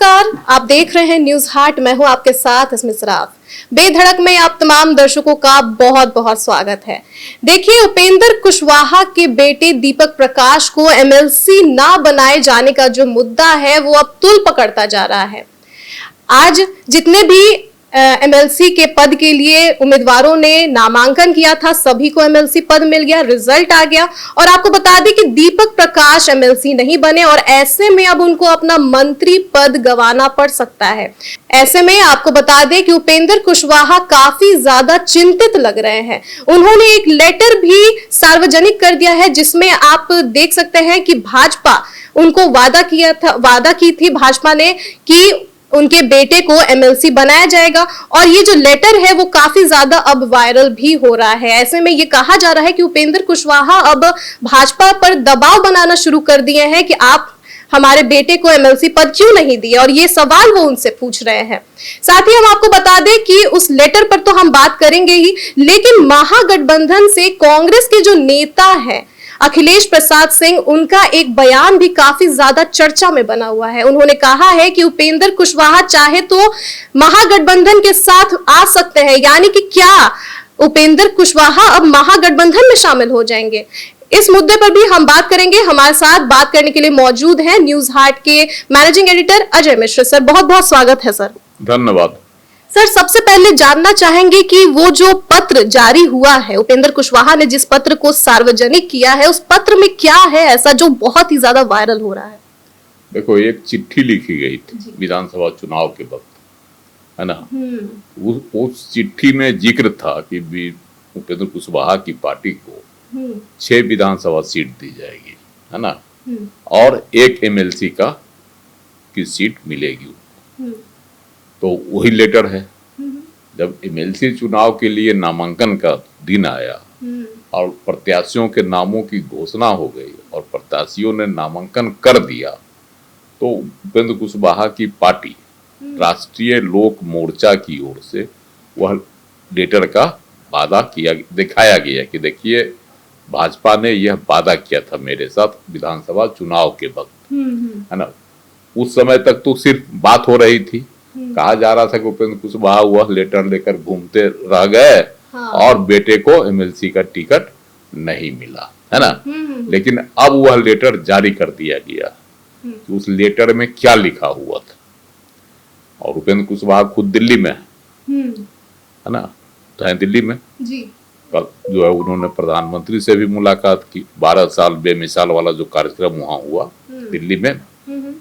नमस्कार, आप देख रहे हैं न्यूज हाट। मैं हूं आपके साथ इसमें सराफ। बेधड़क में आप तमाम दर्शकों का बहुत बहुत स्वागत है। देखिए, उपेंद्र कुशवाहा के बेटे दीपक प्रकाश को एमएलसी ना बनाए जाने का जो मुद्दा है वो अब तूल पकड़ता जा रहा है। आज जितने भी एमएलसी के पद के लिए उम्मीदवारों ने नामांकन किया था, सभी को एमएलसी पद मिल गया, रिजल्ट आ गया। और आपको बता दें कि दीपक प्रकाश एमएलसी नहीं बने और ऐसे में अब उनको अपना मंत्री पद गंवाना पड़ सकता है। ऐसे में आपको बता दें कि उपेंद्र कुशवाहा काफी ज्यादा चिंतित लग रहे हैं। उन्होंने एक लेटर भी सार्वजनिक कर दिया है जिसमें आप देख सकते हैं कि भाजपा उनको वादा की थी भाजपा ने कि उनके बेटे को एमएलसी बनाया जाएगा। और ये जो लेटर है वो काफी ज्यादा अब वायरल भी हो रहा है। ऐसे में ये कहा जा रहा है कि उपेंद्र कुशवाहा अब भाजपा पर दबाव बनाना शुरू कर दिए हैं कि आप हमारे बेटे को एमएलसी पद क्यों नहीं दिए, और ये सवाल वो उनसे पूछ रहे हैं। साथ ही हम आपको बता दें कि उस लेटर पर तो हम बात करेंगे ही, लेकिन महागठबंधन से कांग्रेस के जो नेता है अखिलेश प्रसाद सिंह, उनका एक बयान भी काफी ज्यादा चर्चा में बना हुआ है। उन्होंने कहा है कि उपेंद्र कुशवाहा चाहे तो महागठबंधन के साथ आ सकते हैं, यानी कि क्या उपेंद्र कुशवाहा अब महागठबंधन में शामिल हो जाएंगे। इस मुद्दे पर भी हम बात करेंगे। हमारे साथ बात करने के लिए मौजूद हैं न्यूज हाट के managing editor Ajay Mishra. Sir, बहुत बहुत स्वागत है। सर धन्यवाद। सर, सबसे पहले जानना चाहेंगे कि वो जो पत्र जारी हुआ है, उपेंद्र कुशवाहा ने जिस पत्र को सार्वजनिक किया है, उस पत्र में क्या है ऐसा जो बहुत ही ज्यादा वायरल हो रहा है। देखो, एक चिट्ठी लिखी गई थी विधानसभा चुनाव के वक्त, है ना। उस चिट्ठी में जिक्र था कि उपेंद्र कुशवाहा की पार्टी को 6 विधानसभा सीट दी जाएगी, है ना, और 1 एमएलसी की सीट मिलेगी। तो वही लेटर है। जब एमएलसी चुनाव के लिए नामांकन का दिन आया और प्रत्याशियों के नामों की घोषणा हो गई और प्रत्याशियों ने नामांकन कर दिया, तो उपेंद्र कुशवाहा की पार्टी राष्ट्रीय लोक मोर्चा की ओर से वह लेटर का वादा दिखाया गया कि देखिए, भाजपा ने यह वादा किया था मेरे साथ विधानसभा चुनाव के वक्त, है ना। उस समय तक तो सिर्फ बात हो रही थी, कहा जा रहा था कि उपेंद्र कुशवाहा वह लेटर लेकर घूमते रह गए। हाँ। और बेटे को एमएलसी का टिकट नहीं मिला, है ना। लेकिन अब वह लेटर जारी कर दिया गया कि उस लेटर में क्या लिखा हुआ था। और उपेंद्र कुशवाहा खुद दिल्ली में है ना, तो है दिल्ली में जी। कल जो है उन्होंने प्रधानमंत्री से भी मुलाकात की। 12 साल बेमिसाल वाला जो कार्यक्रम वहां हुआ दिल्ली में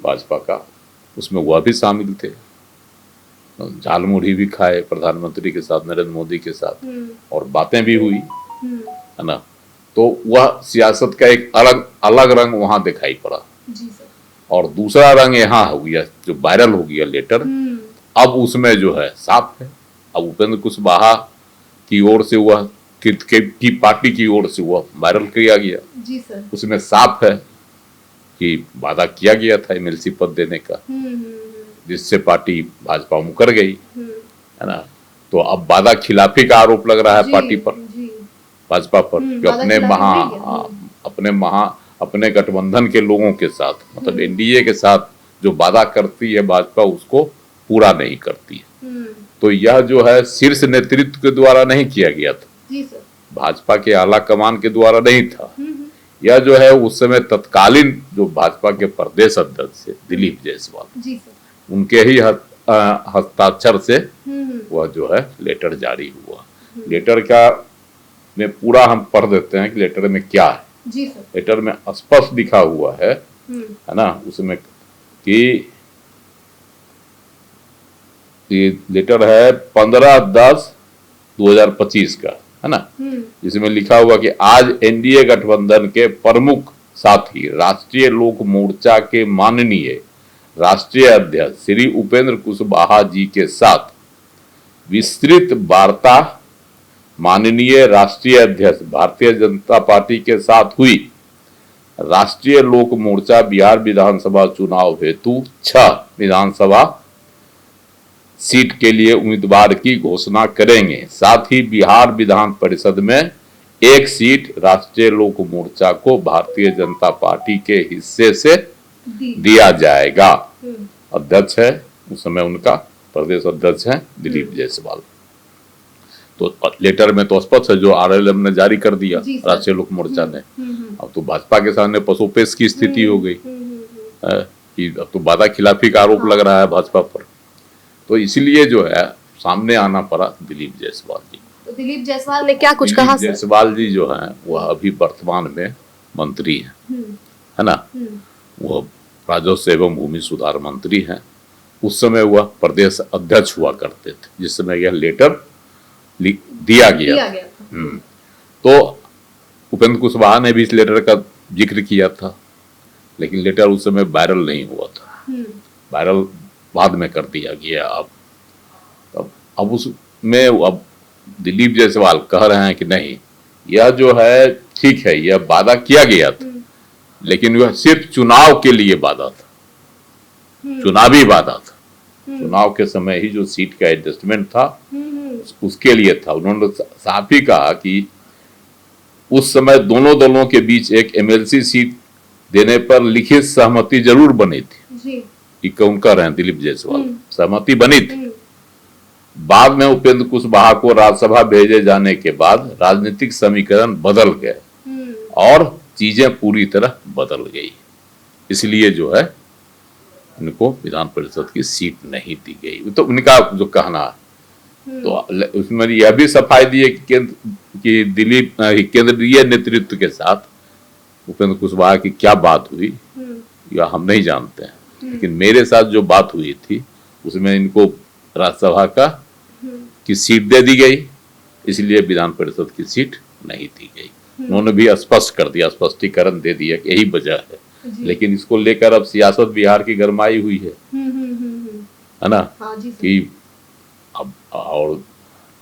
भाजपा का, उसमें वह भी शामिल थे। झालमुड़ी भी खाए प्रधानमंत्री के साथ, नरेंद्र मोदी के साथ, और बातें भी हुई, है ना। तो वह सियासत का एक अलग रंग वहां दिखाई पड़ा जी सर। और दूसरा रंग यहाँ हो गया जो वायरल हो गया लेटर। अब उसमें जो है साफ है, अब उपेंद्र कुशवाहा की ओर से वह की पार्टी की ओर से वह वायरल किया गया जी सर। उसमें साफ है कि वादा किया गया था एमएलसी पद देने का, जिससे पार्टी भाजपा मुकर गई, है ना। तो अब वादा खिलाफी का आरोप लग रहा है पार्टी पर, भाजपा पर, कि अपने गठबंधन के लोगों के साथ, मतलब एनडीए के साथ जो वादा करती है भाजपा उसको पूरा नहीं करती है। तो यह जो है शीर्ष नेतृत्व के द्वारा नहीं किया गया था जी सर। भाजपा के आला कमान के द्वारा नहीं था। यह जो है उस समय तत्कालीन जो भाजपा के प्रदेश अध्यक्ष थे दिलीप जायसवाल जी सर, उनके ही हस्ताक्षर से वह जो है लेटर जारी हुआ। लेटर का में पूरा हम पढ़ देते हैं कि लेटर में क्या है जी सर। लेटर में स्पष्ट लिखा हुआ है ना, उसमें कि ये लेटर है 15/10/2025 का, है ना, जिसमें लिखा हुआ कि आज एनडीए गठबंधन के प्रमुख साथी राष्ट्रीय लोक मोर्चा के माननीय राष्ट्रीय अध्यक्ष श्री उपेंद्र कुशवाहा जी के साथ विस्तृत वार्ता माननीय राष्ट्रीय अध्यक्ष भारतीय जनता पार्टी के साथ हुई। राष्ट्रीय लोक मोर्चा बिहार विधानसभा चुनाव हेतु 6 विधानसभा सीट के लिए उम्मीदवार की घोषणा करेंगे। साथ ही बिहार विधान परिषद में 1 सीट राष्ट्रीय लोक मोर्चा को भारतीय जनता पार्टी के हिस्से से दिया जाएगा। अध्यक्ष है उस समय उनका प्रदेश अध्यक्ष हैं दिलीप जायसवाल। तो लेटर में तो स्पष्ट है जो आरएलएम ने जारी कर दिया, राष्ट्रीय लोक मोर्चा ने। अब तो भाजपा के सामने पसोपेश की स्थिति हो गई कि अब तो वादा खिलाफी का आरोप लग रहा है भाजपा पर। तो इसलिए जो है सामने आना पड़ा दिलीप जायसवाल जी। तो दिलीप जायसवाल ने क्या कुछ कहा? जायसवाल जी जो है वह अभी वर्तमान में मंत्री है ना, वह राजस्व एवं भूमि सुधार मंत्री हैं। उस समय वह प्रदेश अध्यक्ष हुआ करते थे जिस समय यह लेटर दिया गया। तो उपेंद्र कुशवाहा ने भी इस लेटर का जिक्र किया था, लेकिन लेटर उस समय वायरल नहीं हुआ था, वायरल बाद में कर दिया गया। अब उसमें अब दिलीप जायसवाल कह रहे हैं कि नहीं, यह जो है ठीक है, यह वादा किया गया था, लेकिन वह सिर्फ चुनाव के लिए वादा था, चुनावी वादा था। चुनाव के समय ही जो सीट का एडजस्टमेंट था उसके लिए था। उन्होंने साफ ही कहा कि उस समय दोनों दलों के बीच एक एमएलसी सीट देने पर लिखित सहमति जरूर बनी थी कि कौन कह रहे हैं दिलीप जायसवाल, सहमति बनी थी। बाद में उपेंद्र कुशवाहा को राज्यसभा भेजे जाने के बाद राजनीतिक समीकरण बदल गए और चीजें पूरी तरह बदल गई, इसलिए जो है इनको विधान परिषद की सीट नहीं दी गई। तो उनका जो कहना है तो उसमें यह भी सफाई दी है कि दिलीप केंद्रीय नेतृत्व के साथ उपेंद्र कुशवाहा की क्या बात हुई या हम नहीं जानते हैं, लेकिन मेरे साथ जो बात हुई थी उसमें इनको राज्यसभा की सीट दे दी गई, इसलिए विधान परिषद की सीट नहीं दी गई। उन्होंने भी स्पष्ट कर दिया, स्पष्टीकरण दे दिया कि यही वजह है। लेकिन इसको लेकर अब सियासत बिहार की गरमाई हुई है ना, कि अब और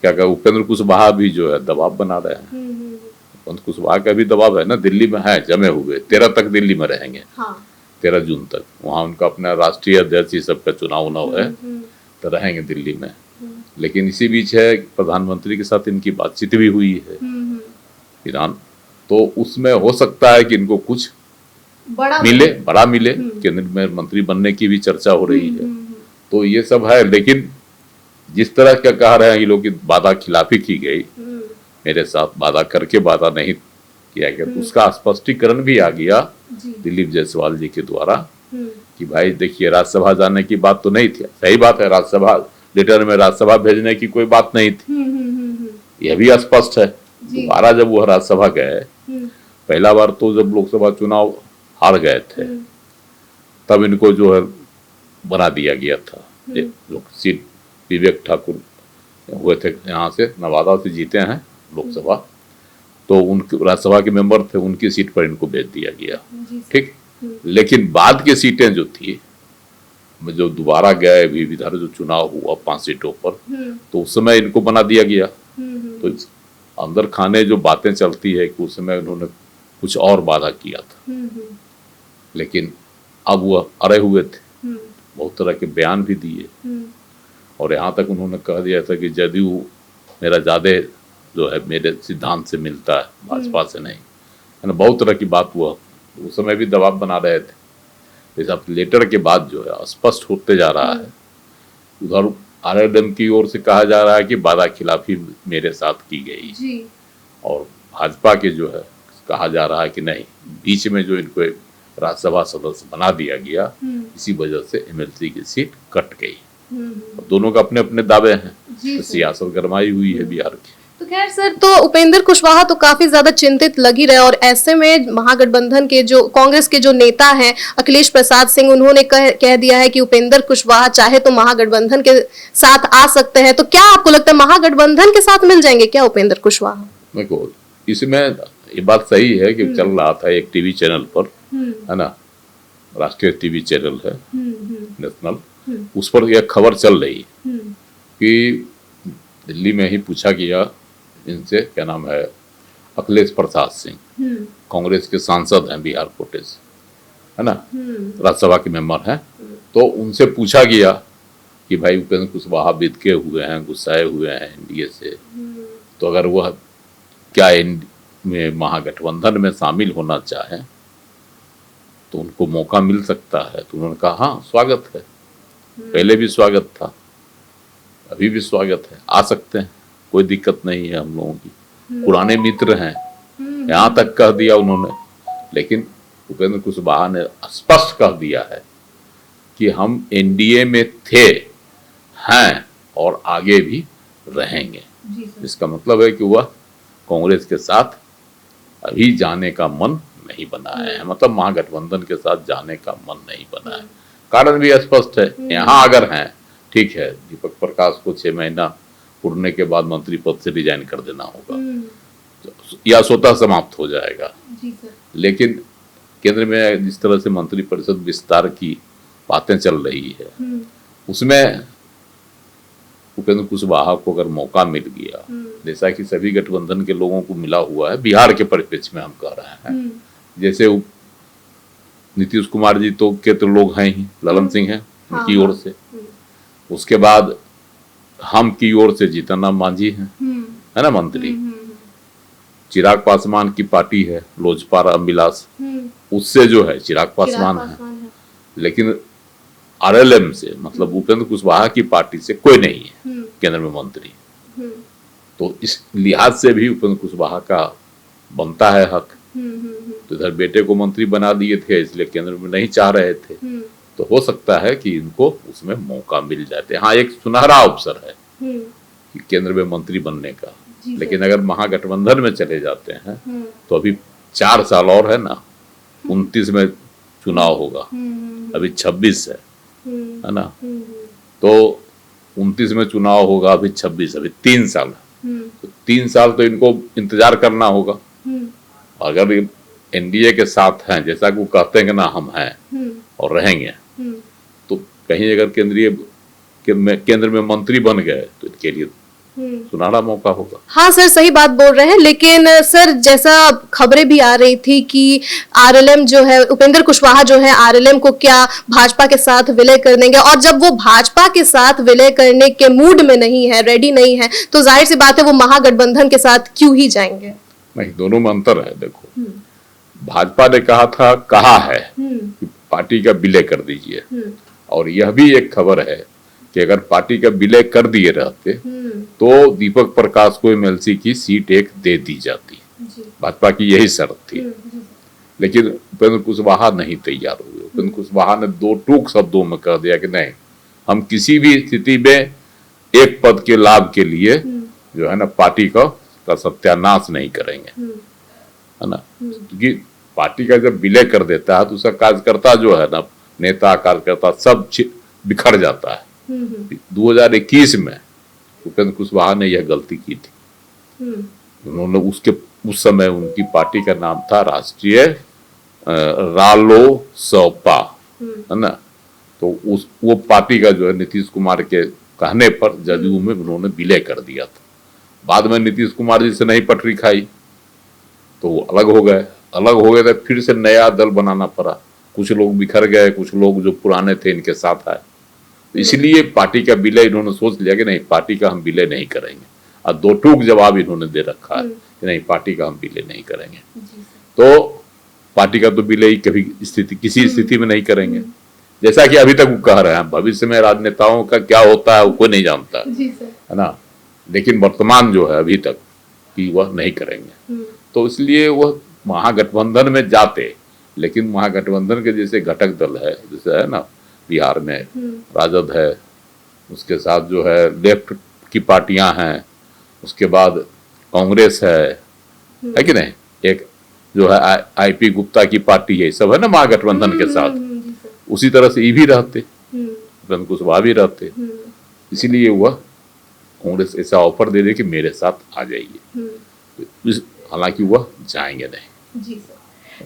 क्या कहा, उपेंद्र कुशवाहा भी जो है दबाव बना रहे हैं। उपेंद्र कुशवाहा का भी दबाव है ना, दिल्ली में है, जमे हुए 13 तक दिल्ली में रहेंगे, 13 जून तक वहां उनका अपना राष्ट्रीय अध्यक्ष ये सब का चुनाव है, तो रहेंगे दिल्ली में। लेकिन इसी बीच है प्रधानमंत्री के साथ इनकी बातचीत भी हुई है विधान, तो उसमें हो सकता है कि इनको कुछ बड़ा मिले, केंद्र में मंत्री बनने की भी चर्चा हो रही है। तो ये सब है, लेकिन जिस तरह का कह रहे हैं ये लोग की वादा खिलाफी की गई, मेरे साथ वादा करके वादा नहीं किया गया, तो उसका स्पष्टीकरण भी आ गया दिलीप जायसवाल जी के द्वारा कि भाई देखिए राज्यसभा जाने की बात तो नहीं थी। सही बात है, राज्यसभा लेटर में राज्यसभा भेजने की कोई बात नहीं थी, यह भी स्पष्ट है। दोबारा जब वह राज्यसभा गए, पहला बार तो जब लोकसभा चुनाव हार गए थे तब इनको जो है बना दिया गया था, सीट विवेक ठाकुर हुए थे, यहाँ से नवादा से जीते हैं लोकसभा, तो उनके राज्यसभा के मेंबर थे, उनकी सीट पर इनको भेज दिया गया, ठीक। लेकिन बाद की सीटें जो थी, जो दोबारा गए भी इधर जो चुनाव हुआ 5 सीटों पर, तो उस समय इनको बना दिया गया। तो अंदर खाने जो बातें चलती है कि उस समय उन्होंने कुछ और वादा किया था, लेकिन अब वह अड़े हुए थे, बहुत तरह के बयान भी दिए और यहाँ तक उन्होंने कह दिया था कि जदयू मेरा ज्यादा जो है मेरे सिद्धांत से मिलता है, भाजपा से नहीं, है ना। बहुत तरह की बात हुआ, उस समय भी दबाव बना रहे थे। इस लेटर के बाद जो है स्पष्ट होते जा रहा है, उधर आरएलएम की ओर से कहा जा रहा है कि वादा खिलाफी मेरे साथ की गई, और भाजपा के जो है कहा जा रहा है कि नहीं, बीच में जो इनको राज्यसभा सदस्य बना दिया गया, इसी वजह से एमएलसी की सीट कट गई। दोनों का अपने अपने दावे हैं, तो सियासत गरमाई हुई है बिहार की। तो खैर सर, तो उपेंद्र कुशवाहा तो काफी ज्यादा चिंतित लग ही रहे, और ऐसे में महागठबंधन के जो कांग्रेस के जो नेता हैं अखिलेश प्रसाद सिंह, उन्होंने कह दिया है कि उपेंद्र कुशवाहा चाहे तो महागठबंधन के साथ आ सकते हैं। तो क्या आपको लगता है महागठबंधन के साथ मिल जाएंगे क्या उपेंद्र कुशवाहा? देखो, इसमें ये बात सही है कि चल रहा था एक टीवी चैनल पर, है ना, राष्ट्रीय टीवी चैनल है नेशनल, उस पर यह खबर चल रही कि दिल्ली में ही पूछा गया इनसे, क्या नाम है, अखिलेश प्रसाद सिंह, कांग्रेस के सांसद हैं बिहार कोटे से, है ना, राज्यसभा के मेंबर हैं, तो उनसे पूछा गया कि भाई उपेंद्र कुशवाहा बिदके हुए हैं, गुस्साए हुए हैं एनडीए से, तो अगर वह क्या में महागठबंधन में शामिल होना चाहें तो उनको मौका मिल सकता है। तो उन्होंने कहा हाँ, स्वागत है, पहले भी स्वागत था, अभी भी स्वागत है, आ सकते हैं, कोई दिक्कत नहीं है हम लोगों की, पुराने मित्र हैं, यहाँ तक कह दिया उन्होंने। लेकिन उपेंद्र कुशवाहा ने स्पष्ट कह दिया है कि हम एनडीए में थे, हैं और आगे भी रहेंगे। इसका मतलब है कि वह कांग्रेस के साथ अभी जाने का मन नहीं बनाया है, मतलब महागठबंधन के साथ जाने का मन नहीं बना है। कारण भी स्पष्ट है, यहाँ अगर हैं ठीक है, दीपक प्रकाश को 6 महीना पूरने के बाद मंत्री पद से रिजाइन कर देना होगा या स्वतः समाप्त हो जाएगा। लेकिन केंद्र में जिस तरह से मंत्रिपरिषद विस्तार की बातें चल रही है, उसमें उपेंद्र कुशवाहा को अगर मौका मिल गया, जैसा कि सभी गठबंधन के लोगों को मिला हुआ है, बिहार के परिप्रेक्ष्य में हम कह रहे हैं, जैसे नीतीश कुमार जी तो लोग हैं ही, ललन सिंह हैं उनकी ओर से, उसके बाद हम की ओर से जीतन राम मांझी हैं, है ना मंत्री, चिराग पासवान की पार्टी है लोजपा रामविलास, उससे जो है चिराग पासवान है, लेकिन आरएलएम से मतलब उपेंद्र कुशवाहा की पार्टी से कोई नहीं है केंद्र में मंत्री। तो इस लिहाज से भी उपेंद्र कुशवाहा का बनता है हक। तो इधर बेटे को मंत्री बना दिए थे, इसलिए केंद्र में नहीं चाह रहे थे, तो हो सकता है कि इनको उसमें मौका मिल जाते। हाँ, एक सुनहरा अवसर है कि केंद्र में मंत्री बनने का, लेकिन अगर महागठबंधन में चले जाते हैं तो अभी 4 साल और है ना, 29 में चुनाव होगा, अभी 26 है ना, तो 29 में चुनाव होगा, अभी 26, अभी 3 साल है, तो 3 साल तो इनको इंतजार करना होगा। अगर एनडीए के साथ हैं, जैसा कि वो कहते हैं कि ना हम हैं और रहेंगे, तो कहीं अगर केंद्र में मंत्री बन गए तो इनके लिए सुनहरा मौका होगा। हाँ सर, सही बात बोल रहे हैं। लेकिन सर, जैसा खबरें भी आ रही थी कि आरएलएम जो है, उपेंद्र कुशवाहा जो है आरएलएम को क्या भाजपा के साथ विलय कर देंगे, और जब वो भाजपा के साथ विलय करने के मूड में नहीं है, रेडी नहीं है, तो जाहिर सी बात है वो महागठबंधन के साथ क्यों ही जाएंगे। नहीं, दोनों में अंतर है। देखो, भाजपा ने कहा है कि पार्टी का विलय कर दीजिए, और यह भी एक खबर है कि अगर पार्टी का विलय कर दिए रहते तो दीपक प्रकाश को एमएलसी की सीट एक दे दी जाती। भाजपा की यही शर्त थी, लेकिन उपेंद्र कुशवाहा नहीं तैयार हुए। उपेंद्र कुशवाहा ने 2 टूक शब्दों में कह दिया कि नहीं, हम किसी भी स्थिति में एक पद के लाभ के लिए जो है ना पार्टी का सत्यानाश नहीं करेंगे, है ना। क्योंकि पार्टी का जब विलय कर देता है तो उसका कार्यकर्ता जो है ना, नेता कार्यकर्ता सब बिखर जाता है। 2021 में उपेंद्र कुशवाहा ने यह गलती की थी। उन्होंने उस समय उनकी पार्टी का नाम था राष्ट्रीय रालोसपा, है ना। तो वो पार्टी का जो है नीतीश कुमार के कहने पर जदयू में उन्होंने विलय कर दिया था। बाद में नीतीश कुमार जी से नहीं पटरी खाई तो वो अलग हो गए तो फिर से नया दल बनाना पड़ा। कुछ लोग बिखर गए, कुछ लोग जो पुराने थे इनके साथ आए, तो इसलिए पार्टी का विलय इन्होंने सोच लिया कि नहीं, पार्टी का हम विलय नहीं करेंगे। और 2 टूक जवाब इन्होंने दे रखा है कि नहीं, पार्टी का हम विलय नहीं करेंगे। तो पार्टी का तो विलय कभी किसी स्थिति में नहीं करेंगे, जैसा कि अभी तक वो कह रहे हैं। भविष्य में राजनेताओं का क्या होता है वो कोई नहीं जानता, है ना। लेकिन वर्तमान जो है अभी तक कि वह नहीं करेंगे, तो इसलिए वह महागठबंधन में जाते। लेकिन महागठबंधन के जैसे घटक दल है, जैसे है ना बिहार में राजद है, उसके साथ जो है लेफ्ट की पार्टियां हैं, उसके बाद कांग्रेस है कि नहीं, एक जो है आईपी गुप्ता की पार्टी है, सब है ना महागठबंधन के साथ। उसी तरह से ये भी रहते, कुशवाहा भी रहते, इसीलिए वह कांग्रेस ऐसा ऑफर दे दे कि मेरे साथ आ जाइए, हालांकि वह जाएंगे नहीं।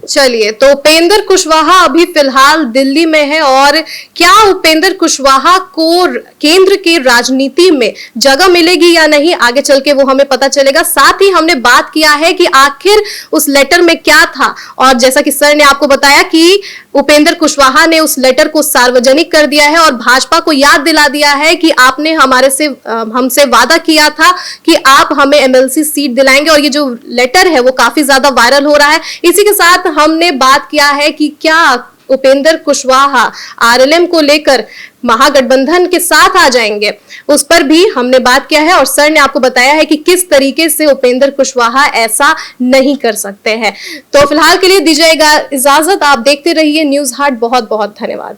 चलिए, तो उपेंद्र कुशवाहा अभी फिलहाल दिल्ली में है, और क्या उपेंद्र कुशवाहा को केंद्र की राजनीति में जगह मिलेगी या नहीं, आगे चल के वो हमें पता चलेगा। साथ ही हमने बात किया है कि आखिर उस लेटर में क्या था, और जैसा कि सर ने आपको बताया कि उपेंद्र कुशवाहा ने उस लेटर को सार्वजनिक कर दिया है और भाजपा को याद दिला दिया है कि आपने हमसे वादा किया था कि आप हमें एमएलसी सीट दिलाएंगे, और ये जो लेटर है वो काफी ज्यादा वायरल हो रहा है। इसी के साथ हमने बात किया है कि क्या उपेंद्र कुशवाहा आरएलएम को लेकर महागठबंधन के साथ आ जाएंगे, उस पर भी हमने बात किया है और सर ने आपको बताया है कि किस तरीके से उपेंद्र कुशवाहा ऐसा नहीं कर सकते हैं। तो फिलहाल के लिए दीजिएगा इजाजत, आप देखते रहिए न्यूज़ हाट। बहुत बहुत धन्यवाद।